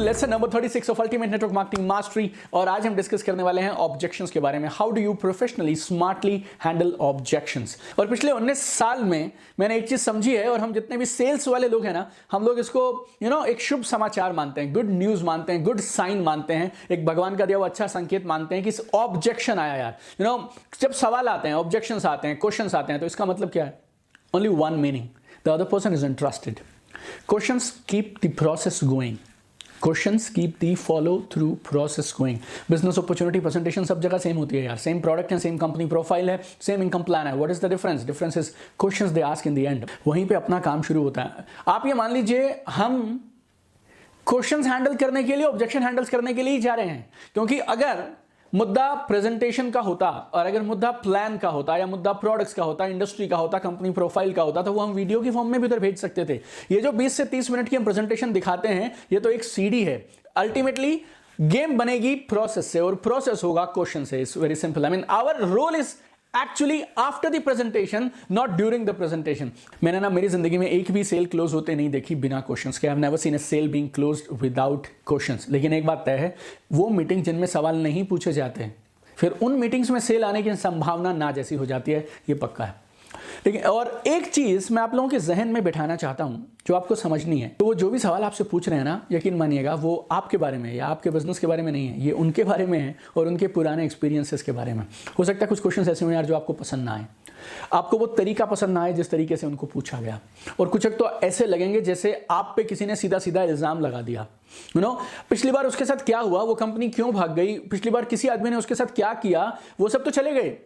Lesson number 36 of ultimate Network Marketing Mastery. और आज हम डिस्कस करने वाले हैं ऑब्जेक्शंस के बारे में। How do you professionally smartly handle objections. और पिछले 19 साल में मैंने एक चीज समझी है, और हम जितने भी सेल्स वाले लोग हैं ना, हम लोग इसको एक शुभ समाचार मानते हैं, गुड न्यूज मानते हैं, गुड साइन मानते हैं, एक भगवान का दिया हुआ अच्छा संकेत मानते हैं कि इस ऑब्जेक्शन आया यार। जब सवाल आते हैं, ऑब्जेक्शंस आते हैं, क्वेश्चंस आते हैं, तो इसका मतलब क्या है? Only one meaning, the other person is interested. Questions keep the process going. Questions keep the follow through process going. Business opportunity presentation सब जगह सेम होती है यार, सेम प्रोडक्ट है, सेम कंपनी प्रोफाइल है, सेम इनकम प्लान है। What is the difference? Difference is questions they ask in the end. वहीं पे अपना काम शुरू होता है। आप ये मान लीजिए हम क्वेश्चंस हैंडल करने के लिए, ऑब्जेक्शन हैंडल करने के लिए ही जा रहे हैं, क्योंकि अगर मुद्दा प्रेजेंटेशन का होता और अगर मुद्दा प्लान का होता या मुद्दा प्रोडक्ट्स का होता, इंडस्ट्री का होता, कंपनी प्रोफाइल का होता, तो वो हम वीडियो की फॉर्म में भी उधर भेज सकते थे। ये जो 20 से 30 मिनट की हम प्रेजेंटेशन दिखाते हैं, ये तो एक सीडी है। अल्टीमेटली गेम बनेगी प्रोसेस से, और प्रोसेस होगा क्वेश्चन से। It's very simple. I mean our role is actually after the presentation, not during the presentation. मैंने ना मेरी जिंदगी में एक भी सेल क्लोज होते नहीं देखी बिना क्वेश्चंस के। I have never seen a sale being closed without questions. लेकिन एक बात तय है, वो मीटिंग जिनमें सवाल नहीं पूछे जाते हैं, फिर उन मीटिंग्स में सेल आने की संभावना ना जैसी हो जाती है, ये पक्का है। लेकिन और एक चीज मैं आप लोगों के जहन में बिठाना चाहता हूं, जो आपको समझनी है। तो वो जो भी सवाल आपसे पूछ रहे हैं ना, यकीन मानिएगा वो आपके बारे में या आपके बिजनेस के बारे में नहीं है, ये उनके बारे में है और उनके पुराने एक्सपीरियंसेस के बारे में। हो सकता है कुछ क्वेश्चंस ऐसे हों यार जो आपको पसंद ना आए, आपको वो तरीका पसंद ना आए जिस तरीके से उनको पूछा गया, और कुछ तो ऐसे लगेंगे जैसे आप पे किसी ने सीधा सीधा इल्जाम लगा दिया। पिछली बार उसके साथ क्या हुआ, वो कंपनी क्यों भाग गई, पिछली बार किसी आदमी ने उसके साथ क्या किया, वो सब तो चले गए,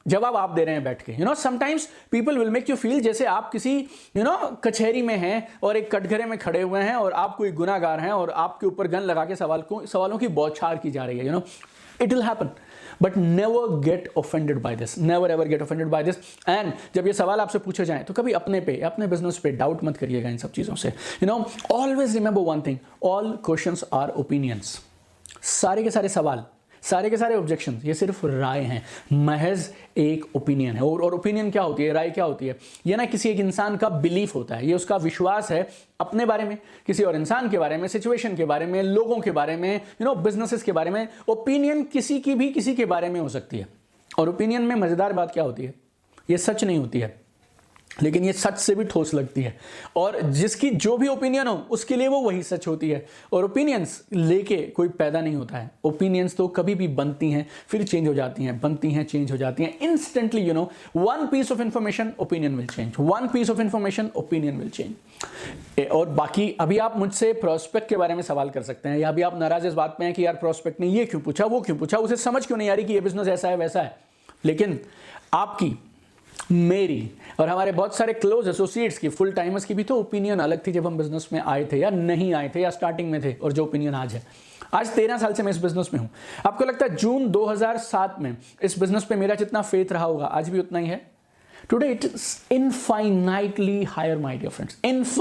जवाब आप दे रहे हैं बैठ के। Sometimes people will make you feel जैसे आप किसी कचहरी में हैं और एक कटघरे में खड़े हुए हैं और आप कोई गुनाहगार हैं और आपके ऊपर गन लगा के सवालों की बौछार की जा रही है। It will happen, but never get offended by this, never ever get offended by this. And जब ये सवाल आपसे पूछे जाएं तो कभी अपने पे, अपने बिजनेस पे डाउट मत करिएगा इन सब चीजों से। Always remember one thing, all questions are opinions. सारे के सारे सवाल, सारे के सारे ऑब्जेक्शन ये सिर्फ राय हैं, महज एक ओपिनियन है। और ओपिनियन क्या होती है, राय क्या होती है? ये ना किसी एक इंसान का बिलीफ होता है, ये उसका विश्वास है अपने बारे में, किसी और इंसान के बारे में, सिचुएशन के बारे में, लोगों के बारे में, बिजनेसेस के बारे में। ओपिनियन किसी की भी किसी के बारे में हो सकती है। और ओपिनियन में मजेदार बात क्या होती है, ये सच नहीं होती है, लेकिन ये सच से भी ठोस लगती है। और जिसकी जो भी ओपिनियन हो उसके लिए वो वही सच होती है। और ओपिनियंस लेके कोई पैदा नहीं होता है। ओपिनियंस तो कभी भी बनती हैं, फिर चेंज हो जाती हैं, बनती हैं, चेंज हो जाती हैं instantly. One piece of information opinion will change, one piece of information opinion will change. और बाकी अभी आप मुझसे प्रोस्पेक्ट के बारे में सवाल कर सकते हैं, या अभी आप नाराज इस बात में हैं कि यार प्रोस्पेक्ट ने ये क्यों पूछा, वो क्यों पूछा, उसे समझ क्यों नहीं आ रही कि ये बिजनेस ऐसा है वैसा है। लेकिन आपकी, मेरी और हमारे बहुत सारे क्लोज एसोसिएट्स की, फुल टाइमर्स की भी तो ओपिनियन अलग थी जब हम बिजनेस में आए थे, या नहीं आए थे, या स्टार्टिंग में थे, और जो ओपिनियन आज है। आज 13 साल से मैं इस बिजनेस में हूं। आपको लगता है जून 2007 में इस बिजनेस पे मेरा जितना फेथ रहा होगा, आज भी उतना ही है? Today it is infinitely higher, my dear friends.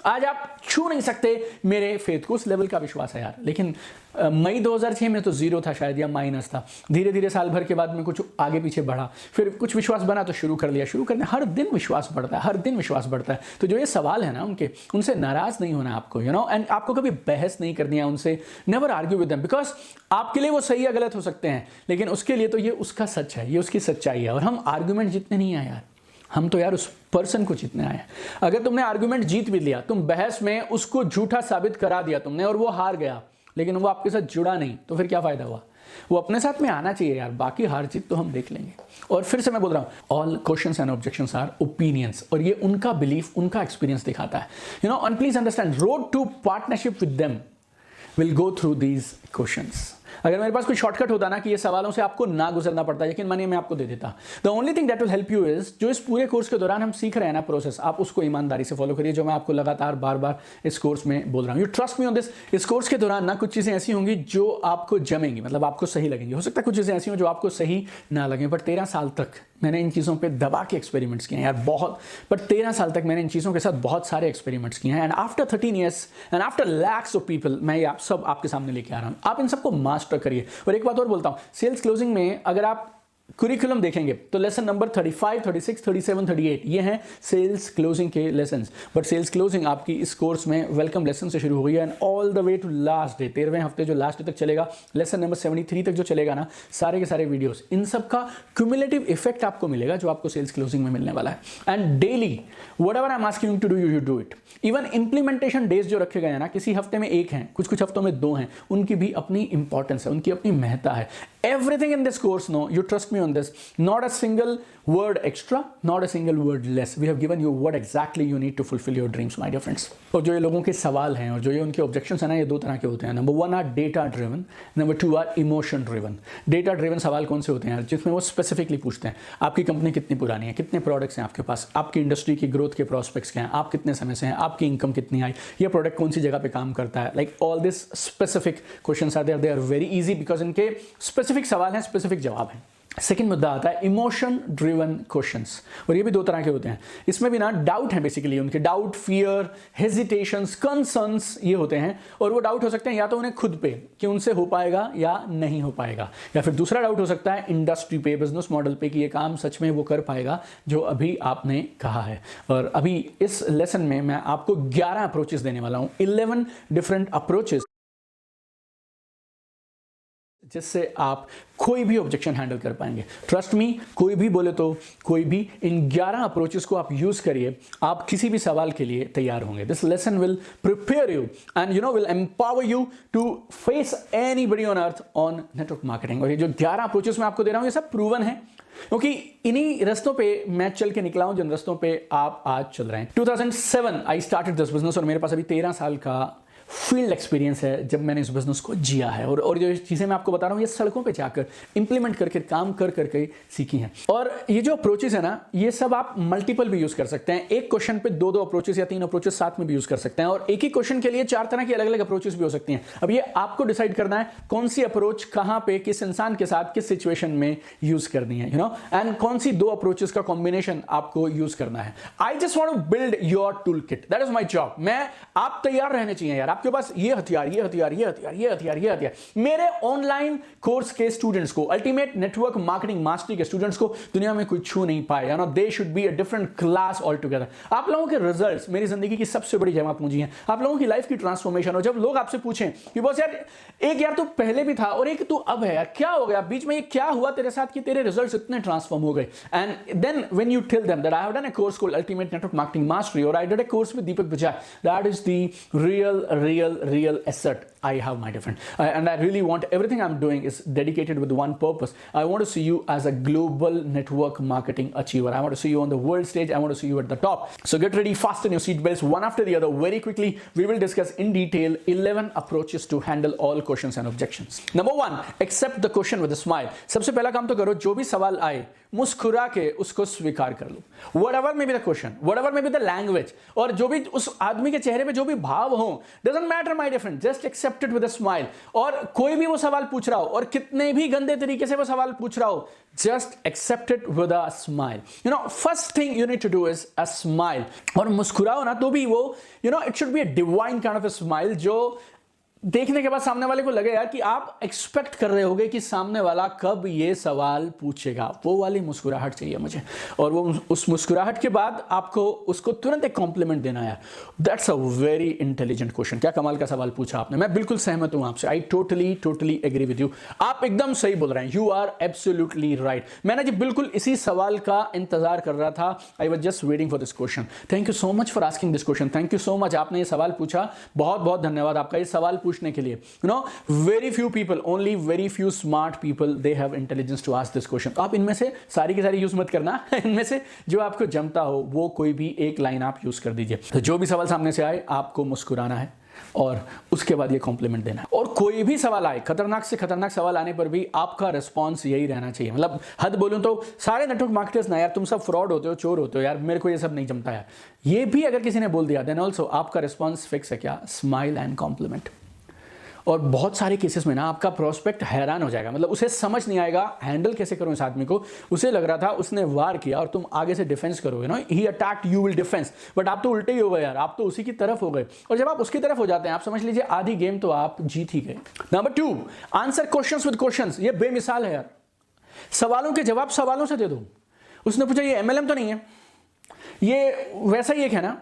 आज आप छू नहीं सकते मेरे फेथ को, उस लेवल का विश्वास है यार। लेकिन मई 2006 में तो जीरो था शायद, या माइनस था। धीरे धीरे साल भर के बाद में कुछ आगे पीछे बढ़ा, फिर कुछ विश्वास बना तो शुरू कर लिया। हर दिन विश्वास बढ़ता है, हर दिन विश्वास बढ़ता है। तो जो ये सवाल है ना उनसे नाराज नहीं होना आपको, एंड आपको कभी बहस नहीं करनी है उनसे। Never argue with them, because आपके लिए वो सही या गलत हो सकते हैं, लेकिन उसके लिए तो ये उसका सच है, ये उसकी सच्चाई है। और हम आर्ग्यूमेंट जीतने नहीं आए यार, हम तो यार उस पर्सन को जीतने आए हैं। अगर तुमने आर्ग्यूमेंट जीत भी लिया, तुम बहस में उसको झूठा साबित करा दिया तुमने, और वो हार गया, लेकिन वो आपके साथ जुड़ा नहीं, तो फिर क्या फायदा हुआ? वो अपने साथ में आना चाहिए यार, बाकी हार जीत तो हम देख लेंगे। और फिर से मैं बोल रहा हूं, all questions and objections are opinions, और ये उनका बिलीफ, उनका एक्सपीरियंस दिखाता है। And please understand, road to partnership with them will go through these questions. अगर मेरे पास कोई शॉर्टकट होता ना कि ये सवालों से आपको ना गुजरना पड़ता, यकीन मानिए मैं आपको दे देता। The only thing that will help you is, जो इस पूरे कोर्स के दौरान हम सीख रहे हैं ना प्रोसेस, आप उसको ईमानदारी से फॉलो करिए, जो मैं आपको लगातार बार बार इस कोर्स में बोल रहा हूँ। You trust me on this. इस कोर्स के दौरान ना कुछ चीजें ऐसी होंगी जो आपको जमेंगी, मतलब आपको सही लगेंगी। हो सकता है कुछ चीजें ऐसी हो जो आपको सही ना लगे, बट 13 साल तक मैंने इन चीज़ों पे दबा के एक्सपेरिमेंट्स किए हैं यार, बहुत। बट 13 साल तक मैंने इन चीज़ों के साथ बहुत सारे एक्सपेरिमेंट्स किए हैं, and after 13 years and after lakhs of people मैं ये आप सब आपके सामने लेके आ रहा हूँ। आप इन सबको मास्टर करिए। और एक बात और बोलता हूँ, सेल्स क्लोजिंग में अगर आप कुरिकुलम देखेंगे तो लेसन नंबर 35, 36, 37, 38 ये हैं सेल्स क्लोजिंग के लेसन्स। बट सेल्स क्लोजिंग आपकी इस कोर्स में वेलकम लेसन से शुरू हो गई है and all the way to last day, 13वें हफ्ते जो लास्ट डे तक चलेगा, लेसन नंबर 73 तक जो चलेगा ना, सारे के सारे वीडियोस, इन सब का क्यूमुलेटिव इफेक्ट आपको मिलेगा जो आपको सेल्स क्लोजिंग में मिलने वाला है। And daily whatever I am asking you to do, you do it. Even implementation days जो रखे गए हैं ना, किसी हफ्ते में एक हैं, कुछ हफ्तों में 2 हैं, उनकी भी अपनी इंपॉर्टेंस है, उनकी अपनी महत्ता है। Everything in this course, no, you trust me on this, not a single word extra, not a single word less. We have given you what exactly you need to fulfill your dreams, my dear friends. और जो ये लोगों के सवाल हैं और जो ये उनके ऑब्जेक्शंस हैं ना, ये 2 तरह के होते हैं। Number 1 are data driven, number 2 are emotion driven. Data driven सवाल कौन से होते हैं जिसमें वो स्पेसिफिकली पूछते हैं आपकी कंपनी कितनी पुरानी है, कितने प्रोडक्ट्स हैं आपके पास, आपकी इंडस्ट्री की ग्रोथ के प्रोस्पेक्ट्स क्या हैं, आप कितने समय से हैं, आपकी इनकम कितनी आई, ये प्रोडक्ट कौन सी जगह पे काम करता है। Like all this specific questions are there, they are very easy because इनके स्पेसिफिक सवाल हैं, स्पेसिफिक जवाब है। सेकेंड मुद्दा आता है इमोशन ड्रिवन क्वेश्चंस, और ये भी 2 तरह के होते हैं। इसमें भी ना डाउट है, बेसिकली उनके डाउट, फियर, हेजिटेशंस, कंसर्न्स ये होते हैं। और वो डाउट हो सकते हैं या तो उन्हें खुद पे कि उनसे हो पाएगा या नहीं हो पाएगा, या फिर दूसरा डाउट हो सकता है इंडस्ट्री पे, बिजनेस मॉडल पे कि ये काम सच में वो कर पाएगा जो अभी आपने कहा है। और अभी इस लेसन में मैं आपको 11 अप्रोचेस देने वाला हूं, 11 डिफरेंट अप्रोचेस, जिससे आप कोई भी ऑब्जेक्शन हैंडल कर पाएंगे। ट्रस्ट मी, कोई भी बोले तो कोई भी, इन 11 अप्रोचेस को आप यूज करिए, आप किसी भी सवाल के लिए तैयार होंगे। This lesson will prepare you and will empower you to face anybody on earth on network marketing. और ये जो 11 अप्रोचेस मैं आपको दे रहा हूं, ये सब प्रूवन है, क्योंकि इन्हीं रस्तों पे मैं चल के निकला हूं जिन रस्तों पे आप आज चल रहे हैं। 2007 आई स्टार्टेड दिस बिजनेस, और मेरे पास अभी 13 साल का फील्ड एक्सपीरियंस है जब मैंने इस बिजनेस को जिया है। और जो चीज़ें मैं आपको बता रहा हूँ, ये सड़कों पे जाकर इंप्लीमेंट करके, काम कर करके सीखी हैं। और ये जो अप्रोचेस है ना, ये सब आप मल्टीपल भी यूज कर सकते हैं। एक क्वेश्चन पे 2 अप्रोचेस या 3 अप्रोचेस साथ में भी यूज कर सकते हैं, और एक ही क्वेश्चन के लिए 4 तरह की अलग अलग अप्रोचेस भी हो सकती हैं। अब ये आपको डिसाइड करना है कौन सी अप्रोच कहां पे, किस इंसान के साथ, किस सिचुएशन में यूज करनी है, एंड कौन सी 2 अप्रोचेस का कॉम्बिनेशन आपको यूज करना है। I just want to build your tool kit, that is my job. आप तैयार रहने चाहिए यार, आपके पास ये हथियार, ये हथियार, ये हथियार, ये हथियार, ये हथियार। मेरे ऑनलाइन कोर्स के स्टूडेंट्स को, अल्टीमेट नेटवर्क मार्केटिंग मास्टरी के स्टूडेंट्स को दुनिया में कोई छू नहीं पाए। They should be a different class all together. आप लोगों के रिजल्ट्स मेरी जिंदगी की सबसे बड़ी जमा पूंजी है, आप लोगों की लाइफ की ट्रांसफॉर्मेशन। और जब लोग आपसे पूछें कि बॉस यार, एक यार तू पहले भी था और एक तू अब है यार, क्या हो गया बीच में, ये क्या हुआ तेरे साथ कि तेरे रिजल्ट्स इतने ट्रांसफॉर्म हो गए। And then when you tell them that I have done a course called Ultimate Network Marketing Mastery, और I did a course with Deepak Bajaj, that is the real asset I have, my dear friend. And I really want everything I'm doing is dedicated with one purpose. I want to see you as a global network marketing achiever. I want to see you on the world stage. I want to see you at the top. So get ready, fasten your seatbelts one after the other. Very quickly, we will discuss in detail 11 approaches to handle all questions and objections. Number 1, accept the question with a smile. सबसे पहला काम तो करो, जो भी सवाल आए मुस्कुरा के उसको स्वीकार कर लो। Whatever may be the question, whatever may be the language, और जो भी उस आदमी के चेहरे पे जो भी भाव हो, doesn't matter my dear friend, just accept it with a smile. और कोई भी वो सवाल पूछ रहा हो और कितने भी गंदे तरीके से वो सवाल पूछ रहा हो, just accept it with a smile. First thing you need to do is a smile. और मुस्कुराओ ना तो भी वो, it should be a divine kind of a smile, जो देखने के बाद सामने वाले को लगे यार कि आप एक्सपेक्ट कर रहे होगे कि सामने वाला कब ये सवाल पूछेगा। वो वाली मुस्कुराहट चाहिए मुझे, और वो उस मुस्कुराहट के बाद आपको उसको तुरंत एक कॉम्प्लीमेंट देना है। That's a very intelligent question. क्या कमाल का सवाल पूछा आपने, मैं बिल्कुल सहमत हूं आपसे। I totally agree with you. आप एकदम सही बोल रहे हैं, यू आर एब्सोल्युटली राइट। मैंने जी बिल्कुल इसी सवाल का इंतजार कर रहा था। I was just waiting for this question. Thank you so much for asking this question. Thank you so much, आपने ये सवाल पूछा, बहुत बहुत धन्यवाद आपका ये सवाल पूछने के लिए। very few people, only very few smart people, they have intelligence to ask this question. आप इनमें से सारी की सारी यूज मत करना, इनमें से जो आपको जमता हो वो कोई भी एक लाइन आप यूज कर दीजिए। तो जो भी सवाल सामने से आए आपको मुस्कुराना है और उसके बाद ये कॉम्प्लीमेंट देना है। और कोई भी सवाल आए, खतरनाक से खतरनाक सवाल आने पर भी आपका रिस्पॉन्स यही रहना चाहिए। मतलब हद बोलूं तो सारे नेटवर्क मार्केटर्स ना यार तुम सब फ्रॉड होते हो, चोर होते हो यार, मेरे को ये सब नहीं जमता यार, ये भी अगर किसी ने बोल दिया देन ऑल्सो आपका रिस्पॉन्स फिक्स है, क्या, स्माइल एंड कॉम्प्लीमेंट। और बहुत सारे केसेस में ना आपका प्रोस्पेक्ट हैरान हो जाएगा, मतलब उसे समझ नहीं आएगा हैंडल कैसे करूं इस आदमी को। उसे लग रहा था उसने वार किया और तुम आगे से डिफेंस करोगे ना, he attacked you will defence, but आप तो उल्टे ही हो गए यार, आप तो उसी की तरफ हो गए। और जब आप उसकी तरफ हो जाते हैं आप समझ लीजिए आधी गेम तो आप जीत ही गए। Number 2, answer questions with questions. ये बेमिसाल है यार, सवालों के जवाब सवालों से दे दो। उसने पूछा ये MLM तो नहीं है, ये वैसा ही एक है ना,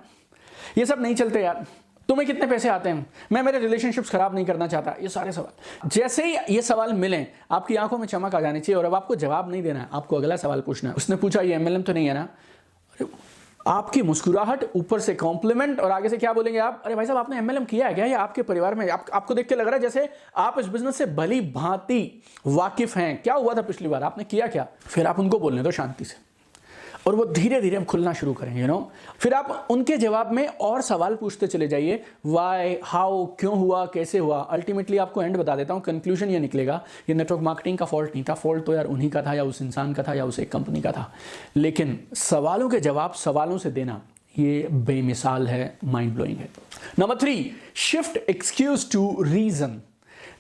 ये सब नहीं चलते यार, तुम्हें कितने पैसे आते हैं, मैं मेरे रिलेशनशिप्स खराब नहीं करना चाहता। ये सारे सवाल, जैसे ही ये सवाल मिलें आपकी आंखों में चमक आ जानी चाहिए और अब आपको जवाब नहीं देना है, आपको अगला सवाल पूछना है। उसने पूछा ये MLM तो नहीं है ना, अरे आपकी मुस्कुराहट, ऊपर से कॉम्प्लीमेंट और आगे से क्या बोलेंगे आप, अरे भाई साहब आपने MLM किया है क्या, या आपके परिवार में आपको देख के लग रहा है जैसे आप इस बिजनेस से भली भांति वाकिफ हैं, क्या हुआ था पिछली बार, आपने किया क्या। फिर आप उनको बोलने दो शांति से और वो धीरे धीरे खुलना शुरू करेंगे, फिर आप उनके जवाब में और सवाल पूछते चले जाइए, वाई, हाउ, क्यों हुआ, कैसे हुआ। अल्टीमेटली आपको एंड बता देता हूं, कंक्लूजन ये निकलेगा, ये नेटवर्क मार्केटिंग का फॉल्ट नहीं था, फॉल्ट तो यार उन्हीं का था, या उस इंसान का था, या उस एक कंपनी का था, लेकिन सवालों के जवाब सवालों से देना ये बेमिसाल है, माइंड ब्लोइंग है। Number 3, shift excuse to reason.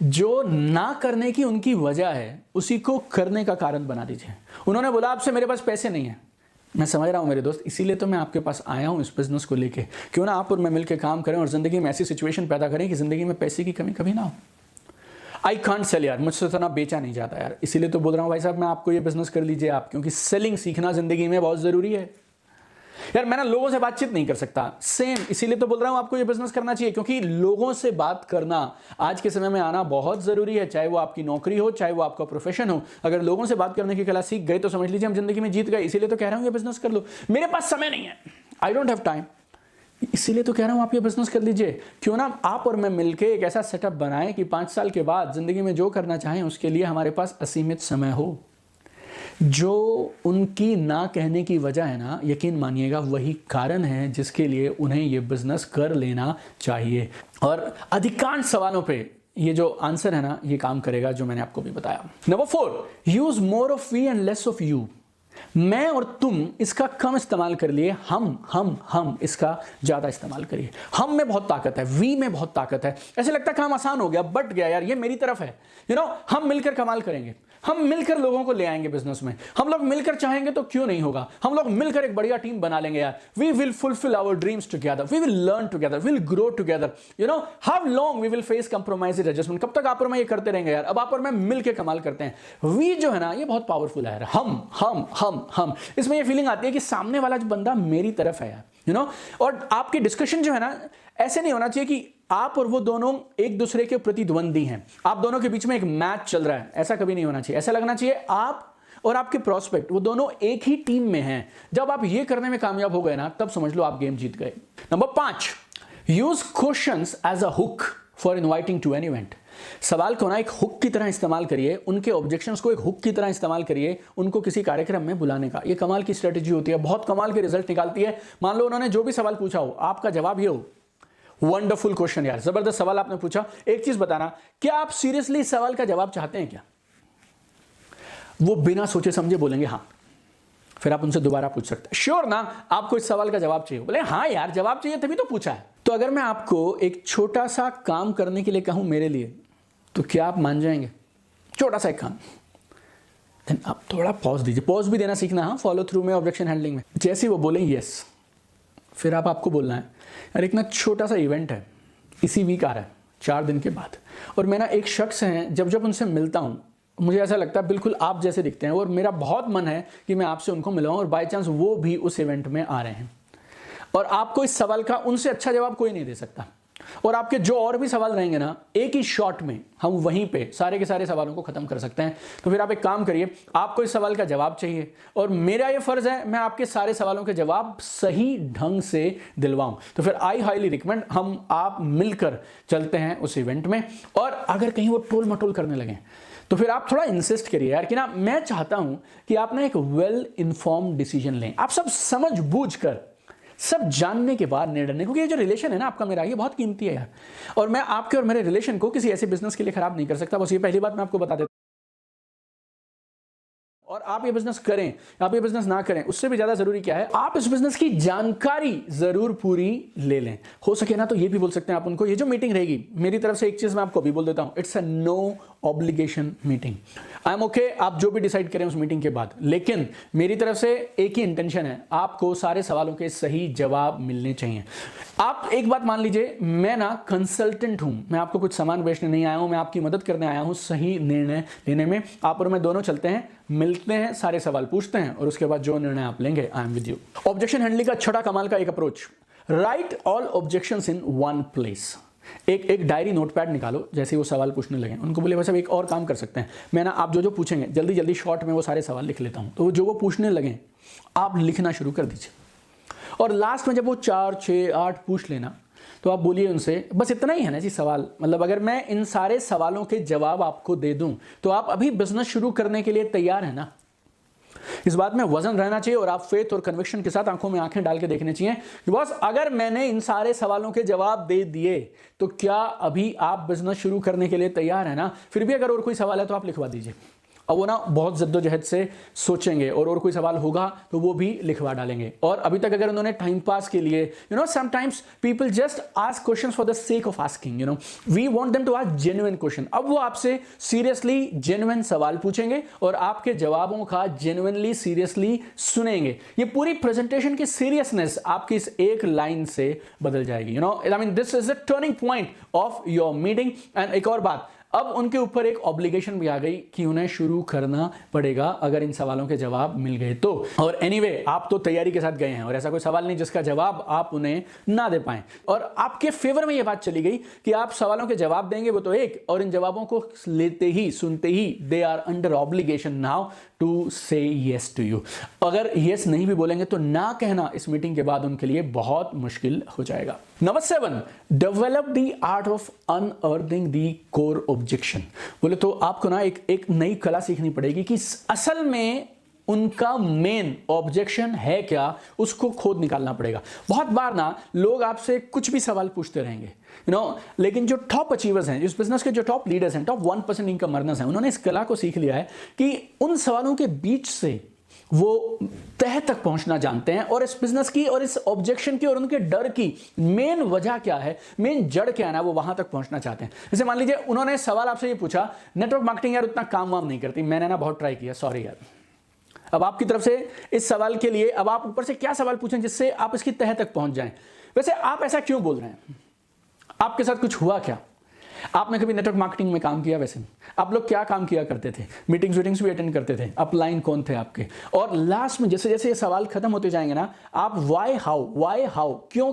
जो ना करने की उनकी वजह है उसी को करने का कारण बना दीजिए। उन्होंने बोला आपसे मेरे पास पैसे नहीं है, मैं समझ रहा हूं मेरे दोस्त, इसीलिए तो मैं आपके पास आया हूं इस बिजनेस को लेके, क्यों ना आप और मैं मिलकर काम करें और जिंदगी में ऐसी सिचुएशन पैदा करें कि जिंदगी में पैसे की कमी कभी ना हो। आई कांट सेल यार, मुझसे इतना बेचा नहीं जाता यार, इसीलिए तो बोल रहा हूं भाई साहब मैं आपको ये बिजनेस कर लीजिए आप, क्योंकि सेलिंग सीखना जिंदगी में बहुत जरूरी है यार। मैं ना लोगों से बातचीत नहीं कर सकता, सेम इसीलिए तो बोल रहा हूं आपको ये बिजनेस करना चाहिए, क्योंकि लोगों से बात करना आज के समय में आना बहुत जरूरी है, चाहे वो आपकी नौकरी हो, चाहे वो आपका प्रोफेशन हो। अगर लोगों से बात करने की कला सीख गए तो समझ लीजिए हम जिंदगी में जीत गए। इसीलिए तो कह रहा हूं ये बिजनेस कर लो, मेरे पास समय नहीं है, आई डोंट हैव टाइम, इसीलिए तो कह रहा हूं आप ये बिजनेस कर लीजिए। क्यों ना आप और मैं मिलकर एक ऐसा सेटअप बनाएं कि 5 साल के बाद जिंदगी में जो करना चाहें उसके लिए हमारे पास असीमित समय हो। जो उनकी ना कहने की वजह है ना, यकीन मानिएगा वही कारण है जिसके लिए उन्हें ये बिजनेस कर लेना चाहिए। और अधिकांश सवालों पे ये जो आंसर है ना, ये काम करेगा जो मैंने आपको भी बताया। Number 4, use more of we and less of you. मैं और तुम इसका कम इस्तेमाल कर लिए, हम इसका ज्यादा इस्तेमाल करिए। हम में बहुत ताकत है, वी में बहुत ताकत है। ऐसे लगता है काम आसान हो गया, बट गया यार, ये मेरी तरफ है। हम मिलकर कमाल करेंगे, हम मिलकर लोगों को ले आएंगे बिजनेस में, हम लोग मिलकर चाहेंगे तो क्यों नहीं होगा, हम लोग मिलकर एक बढ़िया टीम बना लेंगे यार। We will fulfil our dreams together, we will learn together, we will grow together. How long we will face compromise adjustment. कब तक आप और मैं ये करते रहेंगे यार, अब आप और मैं मिलकर कमाल करते हैं। वी जो है ना ये बहुत पावरफुल है यार, हम इसमें ये फीलिंग आती है कि सामने वाला जो बंदा मेरी तरफ है यार, और आपकी डिस्कशन जो है ना ऐसे नहीं होना चाहिए कि आप और वो दोनों एक दूसरे के प्रतिद्वंदी हैं, आप दोनों के बीच में एक मैच चल रहा है, ऐसा कभी नहीं होना चाहिए। ऐसा लगना चाहिए आप और आपके प्रोस्पेक्ट वो दोनों एक ही टीम में हैं। जब आप ये करने में कामयाब हो गए ना, तब समझ लो आप गेम जीत गए। Number 5, use questions as a hook for inviting to an event. सवाल को ना एक हुक की तरह इस्तेमाल करिए, उनके ऑब्जेक्शंस को एक हुक की तरह इस्तेमाल करिए, उनको किसी कार्यक्रम में बुलाने का। ये कमाल की स्ट्रेटेजी होती है, बहुत कमाल के रिजल्ट निकालती है। मान लो उन्होंने जो भी सवाल पूछा हो, आपका जवाब ये हो, वंडरफुल क्वेश्चन यार, जबरदस्त सवाल आपने पूछा। एक चीज बताना, क्या आप सीरियसली इस सवाल का जवाब चाहते हैं क्या? वो बिना सोचे समझे बोलेंगे हाँ। फिर आप उनसे दोबारा पूछ सकते हैं, श्योर ना आपको इस सवाल का जवाब चाहिए? बोले हाँ यार जवाब चाहिए तभी तो पूछा है। तो अगर मैं आपको एक छोटा सा काम करने के लिए कहूं मेरे लिए, तो क्या आप मान जाएंगे? छोटा सा एक काम। देन आप थोड़ा पॉज दीजिए, पॉज भी देना सीखना, हाँ, फॉलो थ्रू में, ऑब्जेक्शन हैंडलिंग में। जैसे ही वो बोले यस, फिर आपको बोलना है यार एक ना छोटा सा इवेंट है, इसी वीक आ रहा है, 4 दिन के बाद, और मैं ना एक शख्स हैं, जब उनसे मिलता हूँ मुझे ऐसा लगता है बिल्कुल आप जैसे दिखते हैं, और मेरा बहुत मन है कि मैं आपसे उनको मिलाऊं, और बाय चांस वो भी उस इवेंट में आ रहे हैं, और आपको इस सवाल का उनसे अच्छा जवाब कोई नहीं दे सकता। और आपके जो और भी सवाल रहेंगे ना, एक ही शॉट में हम वहीं पे सारे के सारे सवालों को खत्म कर सकते हैं। तो फिर आप एक काम करिए, आपको इस सवाल का जवाब चाहिए और मेरा ये फर्ज है मैं आपके सारे सवालों के जवाब सही ढंग से दिलवाऊं। तो फिर आई हाईली रिकमेंड हम आप मिलकर चलते हैं उस इवेंट में। और अगर कहीं वो टोल मटोल करने लगे तो फिर आप थोड़ा इंसिस्ट करिए यार कि ना मैं चाहता हूं कि आप ना एक वेल इन्फॉर्म्ड डिसीजन लें, आप सब समझ बूझ कर, सब जानने के बाद निर्णय लें, क्योंकि ये जो रिलेशन है ना आपका मेरा, ये बहुत कीमती है यार, और मैं आपके और मेरे रिलेशन को किसी ऐसे बिजनेस के लिए खराब नहीं कर सकता। बस ये पहली बात मैं आपको बता देता हूं। और आप ये बिजनेस करें, आप ये बिजनेस ना करें, उससे भी ज्यादा जरूरी क्या है, आप इस बिजनेस की जानकारी जरूर पूरी ले लें। हो सके ना तो ये भी बोल सकते हैं आप उनको, ये जो मीटिंग रहेगी मेरी तरफ से एक चीज मैं आपको अभी बोल देता हूं, it's a no obligation meeting. I am okay, आप जो भी डिसाइड करें उस मीटिंग के बाद, लेकिन मेरी तरफ से एक ही इंटेंशन है, आपको सारे सवालों के सही जवाब मिलने चाहिए। आप एक बात मान लीजिए, मैं ना कंसल्टेंट हूं, मैं आपको कुछ सामान बेचने नहीं आया हूं, मैं आपकी मदद करने आया हूं सही निर्णय लेने में। आप और मैं दोनों चलते हैं, मिलते हैं, सारे सवाल पूछते हैं और उसके बाद जो निर्णय आप लेंगे, I am with you. Objection handling का छठा कमाल का एक approach, right all objections in one place. एक डायरी नोटपैड निकालो, जैसे वो सवाल पूछने लगे उनको बोले वैसे एक और काम कर सकते हैं, मैं ना आप जो जो पूछेंगे जल्दी जल्दी शॉर्ट में वो सारे सवाल लिख लेता हूं, तो जो वो पूछने लगे आप लिखना शुरू कर दीजिए और लास्ट में जब वो 4, 6, 8 पूछ लेना तो आप बोलिए उनसे बस इतना ही है ना जी सवाल, मतलब अगर मैं इन सारे सवालों के जवाब आपको दे दूं तो आप अभी बिजनेस शुरू करने के लिए तैयार हैं ना। इस बात में वजन रहना चाहिए और आप फेथ और कन्विक्शन के साथ आंखों में आंखें डाल के देखने चाहिए कि बस अगर मैंने इन सारे सवालों के जवाब दे दिए तो क्या अभी आप बिजनेस शुरू करने के लिए तैयार है ना। फिर भी अगर और कोई सवाल है तो आप लिखवा दीजिए। अब वो ना बहुत जद्दोजहद से सोचेंगे और कोई सवाल होगा तो वो भी लिखवा डालेंगे। और अभी तक अगर उन्होंने टाइम पास के लिए sometimes people just ask questions for the sake of asking, we want them to ask genuine question. अब वो आपसे सीरियसली जेन्युइन सवाल पूछेंगे और आपके जवाबों का जेन्युइनली सीरियसली सुनेंगे। ये पूरी प्रेजेंटेशन की सीरियसनेस आपकी इस एक लाइन से बदल जाएगी। I mean this is the turning point of your meeting. And एक और बात, अब उनके ऊपर एक ऑब्लिगेशन भी आ गई कि उन्हें शुरू करना पड़ेगा अगर इन सवालों के जवाब मिल गए तो। और एनीवे आप तो तैयारी के साथ गए हैं और ऐसा कोई सवाल नहीं जिसका जवाब आप उन्हें ना दे पाएं। और आपके फेवर में यह बात चली गई कि आप सवालों के जवाब देंगे वो तो एक, और इन जवाबों को लेते ही सुनते ही they are under obligation now to say yes to you. अगर येस नहीं भी बोलेंगे तो ना कहना इस मीटिंग के बाद उनके लिए बहुत मुश्किल हो जाएगा। Number 7, develop the art of unearthing the core objection. बोले तो आपको ना एक नई कला सीखनी पड़ेगी कि असल में उनका मेन ऑब्जेक्शन है क्या, उसको खोद निकालना पड़ेगा। बहुत बार ना लोग आपसे कुछ भी सवाल पूछते रहेंगे, लेकिन जो टॉप अचीवर्स हैं, इस बिजनेस के जो टॉप लीडर्स हैं, टॉप 1% इनकम अर्नर्स हैं, उन्होंने इस कला को सीख लिया है कि उन सवालों के बीच से वो तह तक पहुंचना जानते हैं और इस बिजनेस की और इस ऑब्जेक्शन की और उनके डर की मेन वजह क्या है, मेन जड़ क्या है ना, वो वहां तक पहुंचना चाहते हैं। जैसे मान लीजिए उन्होंने सवाल आपसे ये पूछा, नेटवर्क मार्केटिंग यार उतना काम वाम नहीं करती, मैंने ना बहुत ट्राई किया, सॉरी यार। अब आपकी तरफ से इस सवाल के लिए अब आप ऊपर से क्या सवाल पूछें जिससे आप इसकी तह तक पहुंच जाएं। वैसे आप ऐसा क्यों बोल रहे हैं, आपके साथ कुछ हुआ क्या, आपने कभी नेटवर्क मार्केटिंग में काम किया, वैसे आप लोग क्या काम किया करते थे, मीटिंग्स भी अटेंड करते थे, अपलाइन कौन थे आपके। और लास्ट में जैसे जैसे ये सवाल खत्म होते जाएंगे ना, आप वाई हाउ क्यों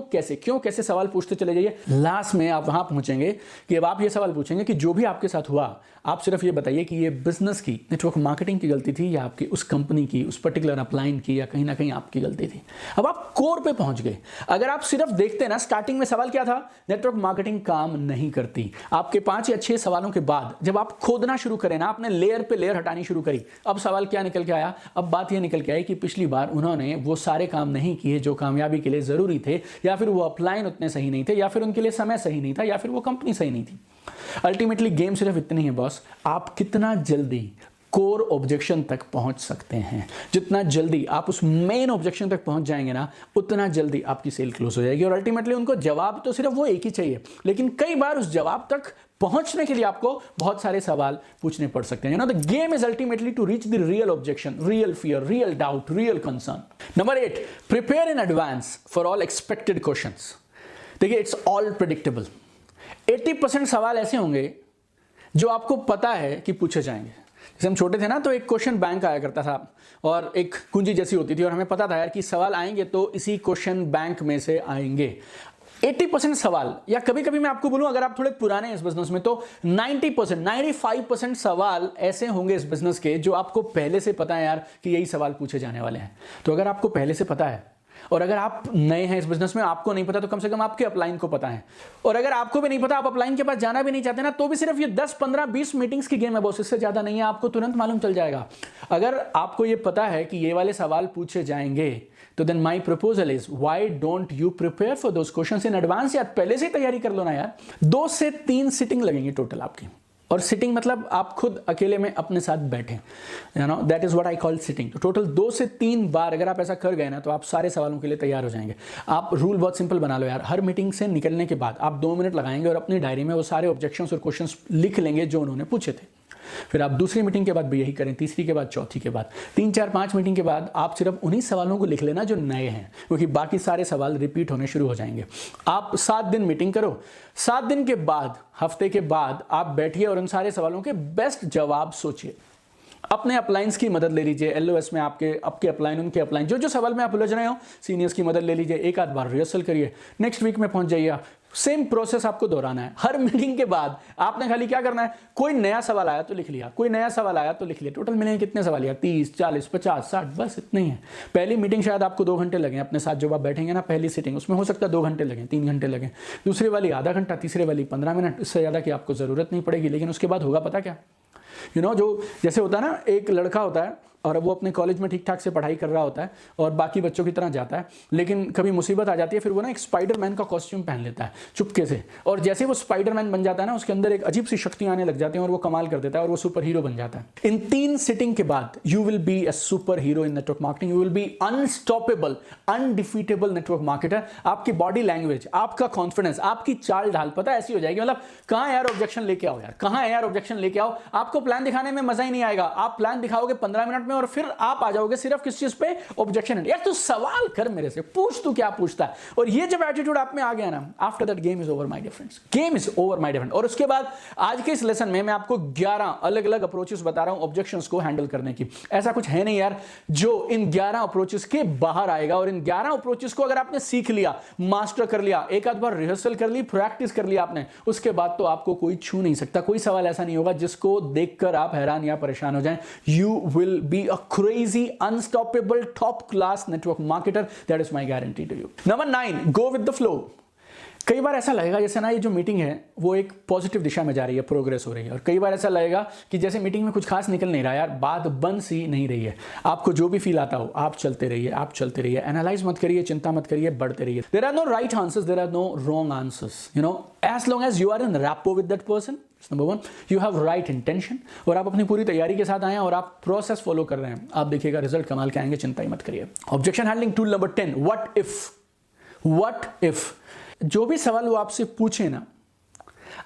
कैसे सवाल पूछते चले जाइए। लास्ट में आप वहां पहुंचेंगे कि अब आप ये सवाल पूछेंगे कि जो भी आपके साथ हुआ आप सिर्फ ये बताइए कि ये बिजनेस की, नेटवर्क मार्केटिंग की गलती थी या आपकी उस कंपनी की, उस पर्टिकुलर अपलाइन की, या कहीं ना कहीं आपकी गलती थी। अब आप कोर पे पहुंच गए। अगर आप सिर्फ देखते ना, स्टार्टिंग में सवाल क्या था, नेटवर्क मार्केटिंग काम नहीं करती। आपके 5 या 6 सवालों के बाद जब आप खोदना शुरू करें ना, आपने लेयर पे लेयर हटानी शुरू करी, अब सवाल क्या निकल के आया, अब बात यह निकल के आई कि पिछली बार उन्होंने वो सारे काम नहीं किए जो कामयाबी के लिए जरूरी थे, या फिर वो अपलाइन उतने सही नहीं थे, या फिर उनके लिए समय सही नहीं था, या फिर वो कंपनी सही नहीं थी। अल्टीमेटली गेम सिर्फ इतनी है बॉस, आप कितना जल्दी कोर ऑब्जेक्शन तक पहुंच सकते हैं। जितना जल्दी आप उस मेन ऑब्जेक्शन तक पहुंच जाएंगे ना, उतना जल्दी आपकी सेल क्लोज हो जाएगी। और अल्टीमेटली उनको जवाब तो सिर्फ वो एक ही चाहिए, लेकिन कई बार उस जवाब तक पहुंचने के लिए आपको बहुत सारे सवाल पूछने पड़ सकते हैं। The game is ultimately to reach the real objection, real fear, real doubt, real concern. Number 8, prepare in advance for all expected questions. देखिए, इट्स ऑल प्रेडिक्टेबल। 80% सवाल ऐसे होंगे जो आपको पता है कि पूछे जाएंगे। जैसे हम छोटे थे ना, तो एक क्वेश्चन बैंक आया करता था और एक कुंजी जैसी होती थी और हमें पता था यार कि सवाल आएंगे तो इसी क्वेश्चन बैंक में से आएंगे। 80% सवाल, या कभी कभी मैं आपको बोलूं अगर आप थोड़े पुराने हैं इस बिजनेस में तो 90%, 95% सवाल ऐसे होंगे इस बिजनेस के जो आपको पहले से पता है यार कि यही सवाल पूछे जाने वाले हैं। तो अगर आपको पहले से पता है, और अगर आप नए हैं इस बिजनेस में, आपको नहीं पता, तो कम से कम आपके अपलाइन को पता है। और अगर आपको भी नहीं पता, आप अपलाइन के पास जाना भी नहीं चाहते ना, तो भी सिर्फ ये 10, 15, 20 मीटिंग्स की गेम है बॉस, इससे ज्यादा नहीं है। आपको तुरंत मालूम चल जाएगा। अगर आपको ये पता है कि ये वाले सवाल पूछे जाएंगे, तो then my proposal is why don't you prepare for those questions in advance. यार पहले से ही तैयारी कर लो ना यार। 2 से 3 सिटिंग लगेंगी टोटल आपकी। और सिटिंग मतलब आप खुद अकेले में अपने साथ बैठे, that is what I call sitting. तो टोटल 2 से 3 बार अगर आप ऐसा कर गए ना, तो आप सारे सवालों के लिए तैयार हो जाएंगे। आप रूल बहुत सिंपल बना लो यार, हर मीटिंग से निकलने के बाद आप 2 मिनट लगाएंगे और अपनी डायरी में वो सारे ऑब्जेक्शंस और क्वेश्चंस लिख लेंगे जो उन्होंने पूछे थे। फिर आप दूसरी मीटिंग के बाद भी यही करें, तीसरी के बाद, चौथी के बाद, 3, 4, 5 मीटिंग के बाद आप सिर्फ उन्हीं सवालों को लिख लेना जो नए हैं, क्योंकि बाकी सारे सवाल रिपीट होने शुरू हो जाएंगे। आप 7 दिन मीटिंग करो, 7 दिन के बाद, हफ्ते के बाद आप बैठिए और उन सारे सवालों के बेस्ट जवाब सोचिए। अपने अपलाइंस की मदद ले लीजिए, एलओएस में आपके अपलाइन, उनके अपलाइन, जो जो सवाल में आप उलझ रहे हो, सीनियर्स की मदद ले लीजिए, एक आध बार रिहर्सल करिए, नेक्स्ट वीक में पहुंच जाइए। सेम प्रोसेस आपको दोहराना है। हर मीटिंग के बाद आपने खाली क्या करना है, कोई नया सवाल आया तो लिख लिया, कोई नया सवाल आया तो लिख लिया। टोटल मिलेंगे कितने सवाल यार, 30, 40, 50, 60, बस इतने ही है। पहली मीटिंग शायद आपको 2 घंटे लगे, अपने साथ जब आप बैठेंगे ना पहली सीटिंग, उसमें हो सकता है 2 घंटे लगे, 3 घंटे लगे, दूसरी वाली आधा घंटा, तीसरे वाली 15 मिनट, इससे ज़्यादा की आपको ज़रूरत नहीं पड़ेगी। लेकिन उसके बाद होगा पता क्या, जो जैसे होता है ना, एक लड़का होता है और वो अपने कॉलेज में ठीक ठाक से पढ़ाई कर रहा होता है और बाकी बच्चों की तरह जाता है, लेकिन कभी मुसीबत आ जाती है, फिर वो ना एक स्पाइडरमैन का कॉस्ट्यूम पहन लेता है चुपके से, और जैसे वो स्पाइडरमैन बन जाता है ना, उसके अंदर एक अजीब सी शक्ति आने लग जाती है और वो कमाल कर देता है और वो सुपर हीरो बन जाता है। इन 3 सिटिंग के बाद you will be a super hero in network marketing, you will be unstoppable, undefeatable network marketer. आपकी बॉडी लैंग्वेज, आपका कॉन्फिडेंस, आपकी चाल ढाल पता ऐसी हो जाएगी, मतलब कहाँ यार ऑब्जेक्शन लेके आओ, यार कहाँ है यार ऑब्जेक्शन लेके आओ। आपको प्लान दिखाने में मजा ही नहीं आएगा, आप प्लान दिखाओगे 15 मिनट में और फिर आप जाओगे सिर्फ किस चीज पे, ऑब्जेक्शन है। यार तू सवाल कर मेरे से, पूछ तू क्या पूछता है। और ये जब एटीट्यूड आप में आ गया ना, after that game is over my dear friends, game is over my dear friend. और उसके बाद आज के इस लेसन में मैं आपको 11 अलग अलग अप्रोचेस बता रहा हूं ऑब्जेक्शंस को हैंडल करने की। ऐसा कुछ है नहीं यार जो इन 11 अप्रोचेस के बाहर आएगा, और इन 11 अप्रोचेस को अगर आपने सीख लिया, मास्टर कर लिया, एक आध बार रिहर्सल कर ली, प्रैक्टिस कर लिया आपने, उसके बाद तो आपको कोई छू नहीं सकता। कोई सवाल ऐसा नहीं होगा जिसको देखकर आप हैरान या परेशान हो जाएं। You will be a crazy unstoppable top class network marketer, that is my guarantee to you. Number 9, go with the flow. कई बार ऐसा लगेगा जैसे ना ये जो मीटिंग है वो एक पॉजिटिव दिशा में जा रही है, प्रोग्रेस हो रही है, और कई बार ऐसा लगेगा कि जैसे मीटिंग में कुछ खास निकल नहीं रहा यार, बात बन सी नहीं रही है। आपको जो भी फील आता हो आप चलते रहिए, आप चलते रहिए, एनालाइज मत करिए, चिंता मत करिए, बढ़ते रहिए। There are no right answers, there are no wrong answers, as long as you are in rapport with that person, number 1, you have right intention, और आप अपनी पूरी तैयारी के साथ आए हैं और आप प्रोसेस फॉलो कर रहे हैं, आप देखिएगा रिजल्ट कमाल के आएंगे, चिंता ही मत करिए। Objection handling tool number 10, what if. जो भी सवाल वो आपसे पूछे ना,